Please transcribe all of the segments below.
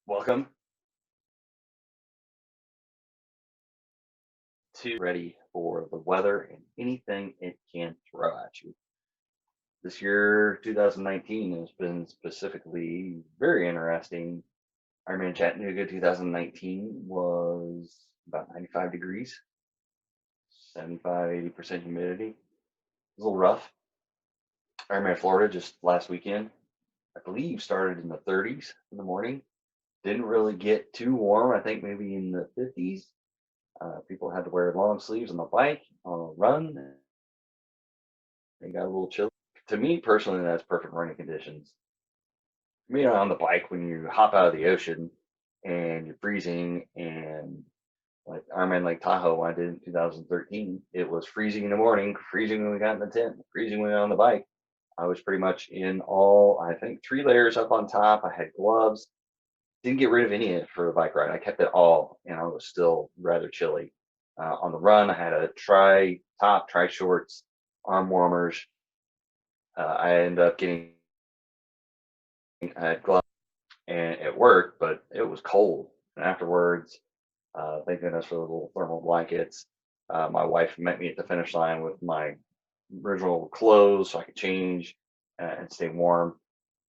Welcome to Ready for the Weather and anything it can throw at you. This year, 2019, has been specifically very interesting. Ironman Chattanooga 2019 was about 95 degrees, 75, 80% humidity. It was a little rough. Ironman Florida just last weekend, I believe, started in the 30s in the morning. Didn't really get too warm. I think maybe in the 50s. People had to wear long sleeves on the bike, on a run. It got a little chilly. To me personally, that's perfect running conditions. On the bike, when you hop out of the ocean and you're freezing, and like Ironman Lake Tahoe, when I did in 2013, it was freezing in the morning, freezing when we got in the tent, freezing when we got on the bike. I was pretty much in all, I think, 3 layers up on top. I had gloves. Didn't get rid of any of it for the bike ride. I kept it all, and I was still rather chilly. On the run, I had a tri top, tri shorts, arm warmers. I ended up getting I had gloves and it worked, but it was cold. And afterwards, thank goodness for the little thermal blankets. My wife met me at the finish line with my original clothes so I could change and stay warm.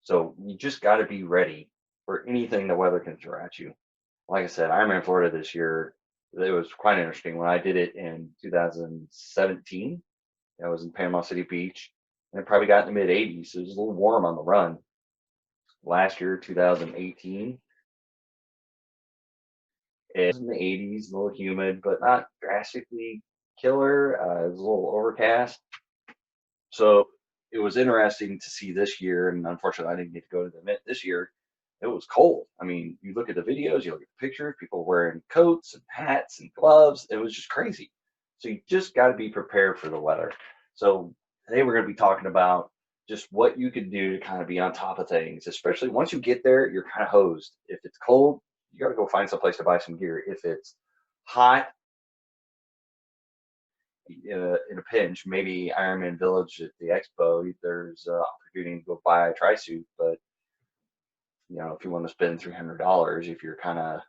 So you just got to be ready for anything the weather can throw at you. Like I said, I'm in Florida this year. It was quite interesting. When I did it in 2017, I was in Panama City Beach, and it probably got in the mid 80s. So it was a little warm on the run. Last year, 2018, it was in the 80s, a little humid, but not drastically killer. It was a little overcast. So it was interesting to see this year, and unfortunately, I didn't get to go to the event this year. It was cold. I mean, you look at the videos, you look at the pictures, people wearing coats and hats and gloves. It was just crazy. So you just got to be prepared for the weather. So today we're going to be talking about just what you can do to kind of be on top of things, especially once you get there, you're kind of hosed. If it's cold, you got to go find some place to buy some gear. If it's hot, in a pinch, maybe Ironman Village at the expo, there's an opportunity to go buy a tri suit. But if you want to spend $300, if you're kind of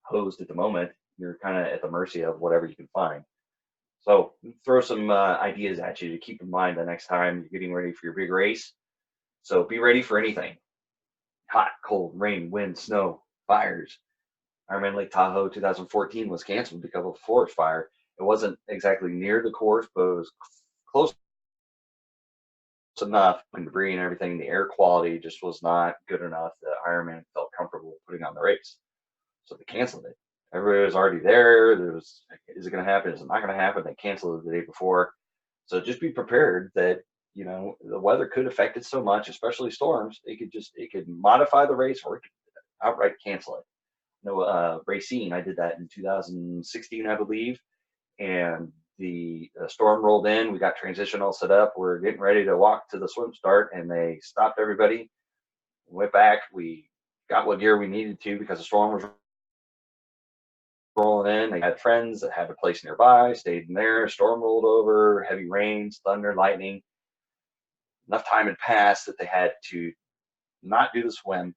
hosed at the moment, you're kind of at the mercy of whatever you can find. So throw some ideas at you to keep in mind the next time you're getting ready for your big race. So be ready for anything: hot, cold, rain, wind, snow, fires. Ironman Lake Tahoe 2014 was canceled because of a forest fire. It wasn't exactly near the course, but it was close enough, and debris and everything. The air quality just was not good enough that Ironman felt comfortable putting on the race. So they canceled it. Everybody was already there. Is it going to happen? Is it not going to happen? They canceled it the day before. So just be prepared that, the weather could affect it so much, especially storms. It could modify the race, or it could outright cancel it. Racine, I did that in 2016, I believe, and the storm rolled in. We got transition all set up. We're getting ready to walk to the swim start, and they stopped everybody. Went back. We got what gear we needed to because the storm was rolling in. They had friends that had a place nearby, stayed in there. Storm rolled over, heavy rains, thunder, lightning. Enough time had passed that they had to not do the swim.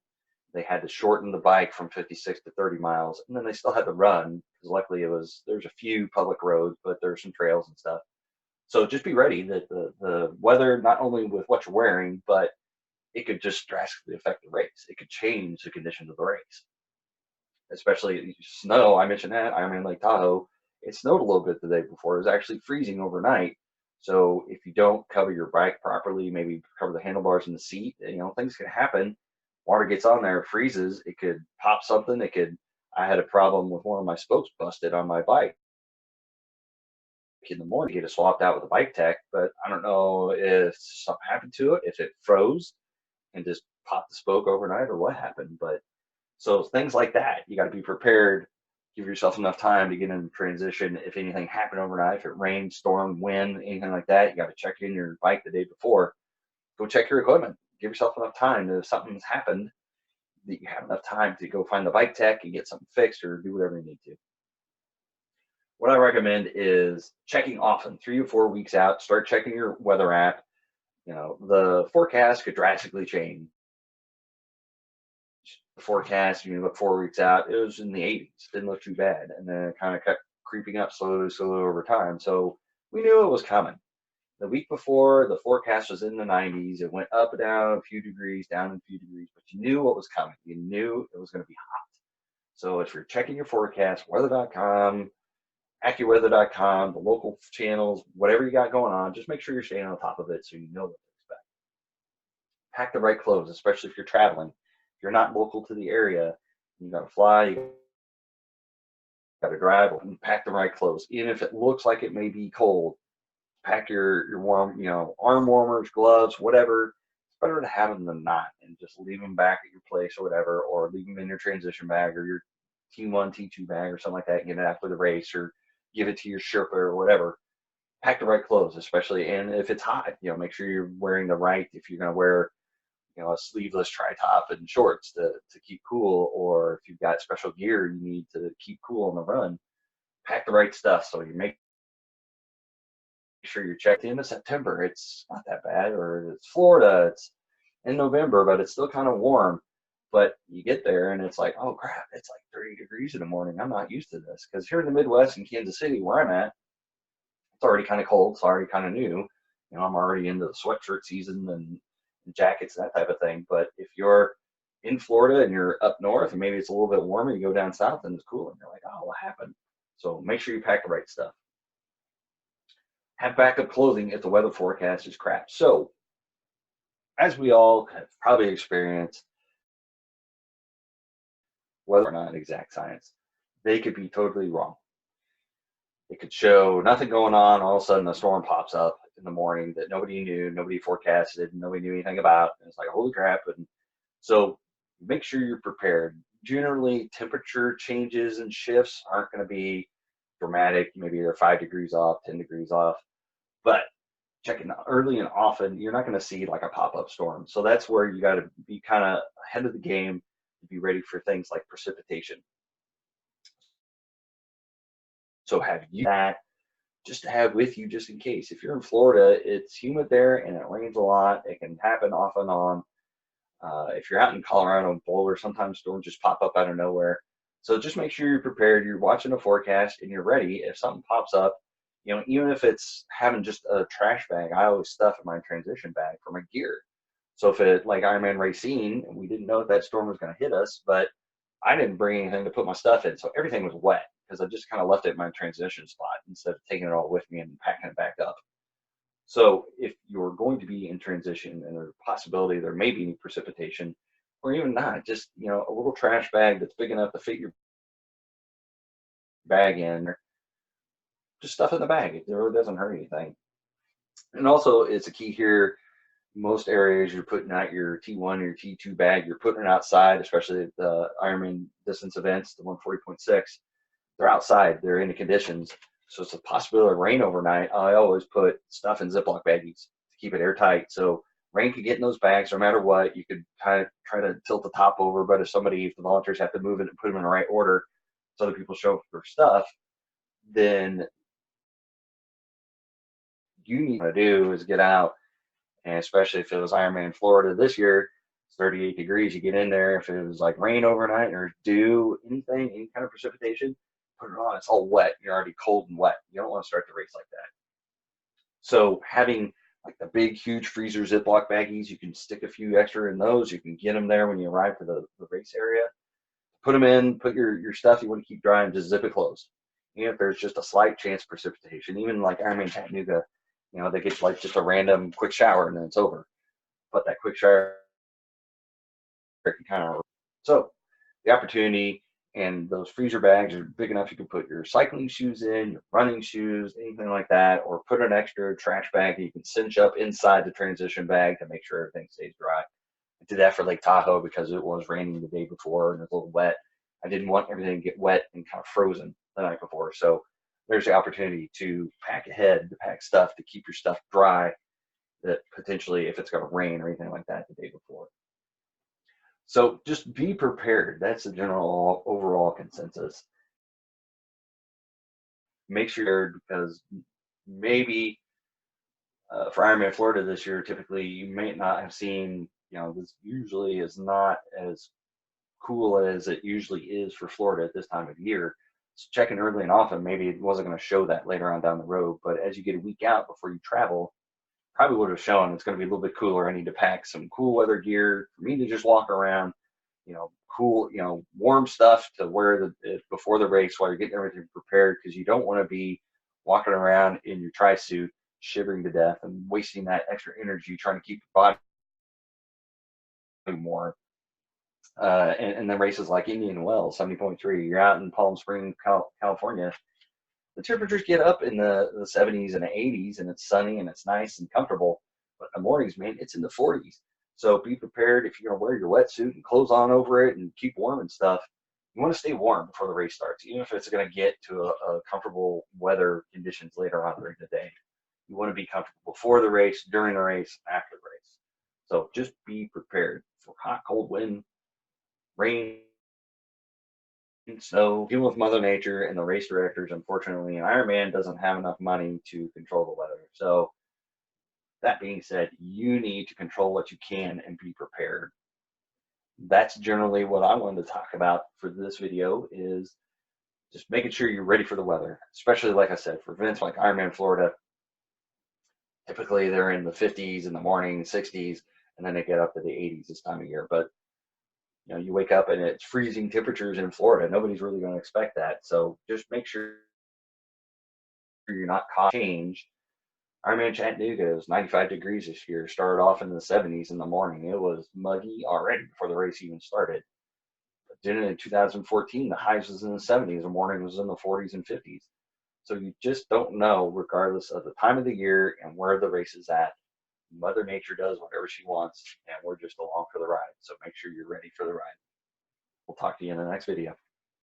They had to shorten the bike from 56 to 30 miles, and then they still had to run because luckily there's a few public roads, but there's some trails and stuff. So just be ready that the weather, not only with what you're wearing, but it could just drastically affect the race. It could change the conditions of the race, especially snow. I mentioned that. I'm in Lake Tahoe. It snowed a little bit the day before. It was actually freezing overnight. So if you don't cover your bike properly, maybe cover the handlebars and the seat, things can happen. Water gets on there, it freezes. It could pop something. I had a problem with one of my spokes busted on my bike in the morning. Get it swapped out with a bike tech, but I don't know if something happened to it, if it froze and just popped the spoke overnight, or what happened. But so things like that, you got to be prepared. Give yourself enough time to get in transition. If anything happened overnight, if it rained, storm, wind, anything like that, you got to check in your bike the day before. Go check your equipment. Give yourself enough time that if something's happened, that you have enough time to go find the bike tech and get something fixed or do whatever you need to. What I recommend is checking often, 3 to 4 weeks out. Start checking your weather app. The forecast could drastically change forecast, you look 4 weeks out, it was in the 80s. Didn't look too bad. And then it kind of kept creeping up slowly over time. So we knew it was coming. The week before, the forecast was in the 90s. It went up and down a few degrees, down a few degrees, but you knew what was coming. You knew it was going to be hot. So if you're checking your forecast, weather.com, AccuWeather.com, the local channels, whatever you got going on, just make sure you're staying on top of it so you know what to expect. Pack the right clothes, especially if you're traveling. If you're not local to the area, you got to fly, you got to drive, and pack the right clothes. Even if it looks like it may be cold, pack your warm, arm warmers, gloves, whatever. It's better to have them than not, and just leave them back at your place or whatever, or leave them in your transition bag or your T1, T2 bag or something like that. Get it after the race, or give it to your Sherpa or whatever. Pack the right clothes, especially, and if it's hot, make sure you're wearing the right. If you're going to wear, a sleeveless tri-top and shorts to keep cool, or if you've got special gear you need to keep cool on the run, pack the right stuff so you make sure you're checked in September. It's not that bad, or it's Florida. It's in November, but it's still kind of warm. But you get there and it's like, oh crap, it's like 30 degrees in the morning. I'm not used to this, because here in the Midwest in Kansas City, where I'm at, it's already kind of cold. It's already kind of new. I'm already into the sweatshirt season and jackets and that type of thing. But if you're in Florida and you're up north and maybe it's a little bit warmer, you go down south and it's cool and you're like, oh, what happened? So make sure you pack the right stuff. Have backup clothing if the weather forecast is crap. So, as we all have probably experienced, whether or not exact science, they could be totally wrong. It could show nothing going on. All of a sudden, a storm pops up in the morning that nobody knew, nobody forecasted, nobody knew anything about. And it's like, holy crap. And so, make sure you're prepared. Generally, temperature changes and shifts aren't going to be dramatic. Maybe they're 5 degrees off, 10 degrees off. But checking early and often, you're not going to see like a pop-up storm. So that's where you got to be kind of ahead of the game to be ready for things like precipitation. So have you that just to have with you just in case. If you're in Florida, it's humid there and it rains a lot. It can happen off and on. If you're out in Colorado and Boulder, sometimes storms just pop up out of nowhere. So just make sure you're prepared. You're watching the forecast and you're ready. If something pops up, even if it's having just a trash bag, I always stuff in my transition bag for my gear. So if it, like Ironman Racine, we didn't know that storm was going to hit us, but I didn't bring anything to put my stuff in. So everything was wet because I just kind of left it in my transition spot instead of taking it all with me and packing it back up. So if you're going to be in transition and there's a possibility there may be precipitation, or even not, just a little trash bag that's big enough to fit your bag in, just stuff in the bag. It really doesn't hurt anything. And also, it's a key here. Most areas you're putting out your T1 or your T2 bag, you're putting it outside, especially at the Ironman distance events, the 140.6. They're outside, they're in the conditions. So it's a possibility of rain overnight. I always put stuff in Ziploc baggies to keep it airtight. So rain could get in those bags no matter what. You could kind of try to tilt the top over, but if the volunteers have to move it and put them in the right order so other people show up for stuff, then you need to do is get out. And especially if it was Ironman Florida this year, it's 38 degrees. You get in there. If it was like rain overnight or dew, anything, any kind of precipitation, put it on. It's all wet. You're already cold and wet. You don't want to start the race like that. So having like the big, huge freezer Ziploc baggies, you can stick a few extra in those. You can get them there when you arrive to the race area. Put them in, put your stuff you want to keep dry, and just zip it closed. Even if there's just a slight chance of precipitation, even like Ironman Chattanooga, they get like just a random quick shower and then it's over. But that quick shower can kind of, so the opportunity, and those freezer bags are big enough you can put your cycling shoes in, your running shoes, anything like that, or put an extra trash bag that you can cinch up inside the transition bag to make sure everything stays dry. I did that for Lake Tahoe because it was raining the day before and it was a little wet. I didn't want everything to get wet and kind of frozen the night before. So there's the opportunity to pack ahead, to pack stuff to keep your stuff dry, that potentially if it's going to rain or anything like that the day before. So just be prepared. That's the general overall consensus. Make sure, because maybe for Ironman Florida this year, typically you may not have seen, this usually is not as cool as it usually is for Florida at this time of year. So checking early and often, maybe it wasn't going to show that later on down the road. But as you get a week out before you travel, probably would have shown it's going to be a little bit cooler. I need to pack some cool weather gear for me to just walk around, cool, warm stuff to wear before the race while you're getting everything prepared, because you don't want to be walking around in your tri suit shivering to death and wasting that extra energy trying to keep your body warm. And then races like Indian Wells, 70.3, you're out in Palm Springs, California. The temperatures get up in the 70s and the 80s, and it's sunny and it's nice and comfortable. But in the mornings, man, it's in the 40s. So be prepared if you're going to wear your wetsuit and clothes on over it and keep warm and stuff. You want to stay warm before the race starts, even if it's going to get to a comfortable weather conditions later on during the day. You want to be comfortable before the race, during the race, after the race. So just be prepared for hot, cold wind, rain, snow, dealing with Mother Nature and the race directors. Unfortunately, an Ironman doesn't have enough money to control the weather. So that being said, you need to control what you can and be prepared. That's generally what I wanted to talk about for this video, is just making sure you're ready for the weather, especially, like I said, for events like Ironman Florida. Typically they're in the 50s in the morning, 60s, and then they get up to the 80s this time of year. But you wake up and it's freezing temperatures in Florida. Nobody's really going to expect that. So just make sure you're not caught change. Ironman Chattanooga, it was 95 degrees this year. Started off in the 70s in the morning. It was muggy already before the race even started. But then in 2014, the highs was in the 70s. The morning was in the 40s and 50s. So you just don't know, regardless of the time of the year and where the race is at. Mother Nature does whatever she wants, and we're just along for the ride. So make sure you're ready for the ride. We'll talk to you in the next video.